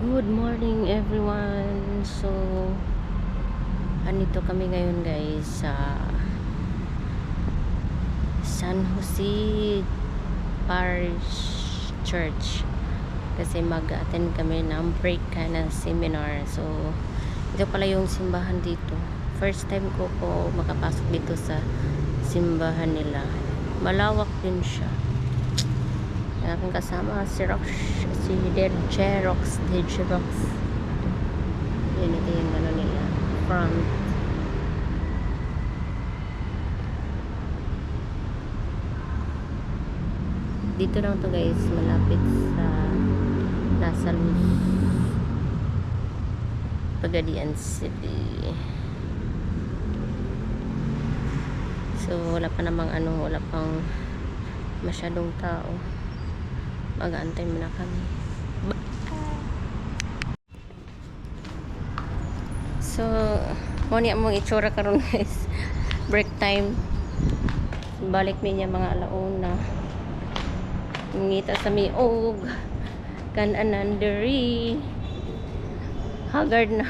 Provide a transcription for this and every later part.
Good morning everyone. So andito kami ngayon guys sa San Jose Parish Church kasi mag-attend kami ng break na seminar. So ito pala yung simbahan dito. First time ko po makapasok dito sa simbahan nila. Malawak din siya. Ang aking kasama si Jerox. Yan, ito yung ano nila, front. Dito lang to guys, malapit sa Nasa Luz, Pagadian City. So wala pa namang wala pang masyadong tao. Mag-aantay muna kami. So muna mong itsura karon guys. Break time. Balik mi niya mga alauna. Ngita sa miog. Kanananderi. Haggard na.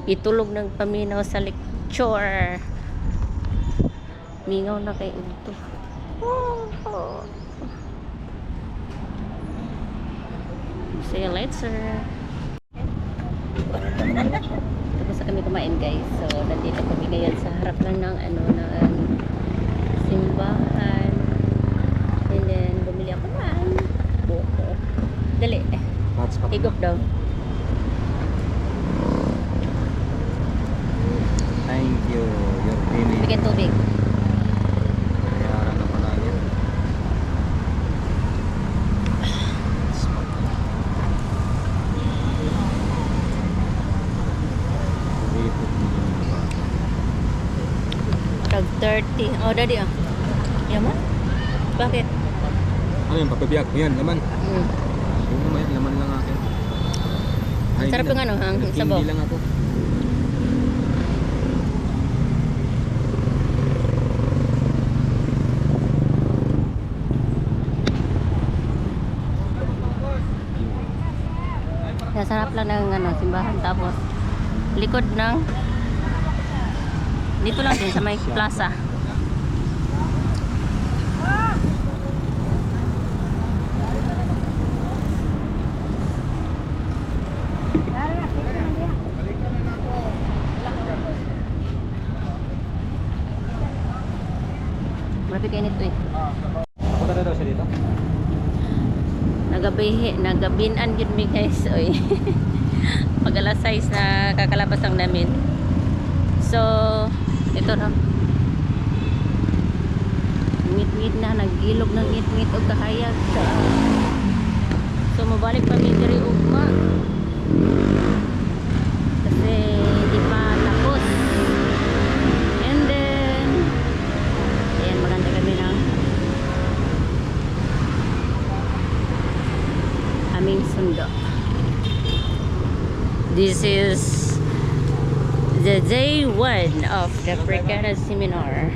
Itulog ng paminaw sa lecture. Mingaw na kay Udto. See you later. Tapos na kami kumain guys. So nandito kami ngayon sa harap lang ng ng simbahan. And then bumili ako ng buko. Dali. Higop daw. Thank you. Your payment. Bigyan tubig. Bayaran na pala yun. Tag 30. Oh, daddy ah. Yaman? Bakit? Ano yung papabiyak? Yan, laman. Yung naman, laman lang akin. Sarap yung hang sabaw. Hindi lang ako. Sarap lang ng simbahan, tapos likod ng dito lang din sa may plaza. Marami kayo nito eh. Punta na daw siya dito? Nagabinan yun mi guys. Oy. Pag alas 6 na kakalabas ang namin. So ito na, ngit-ngit na, nagilog ng ngit-ngit o kahayag sa. So mabalik pa mi diri ugma kasi di pa tapos. And then ayan, maganda kami ng aming sundo. This is the day 1 of the Precana seminar.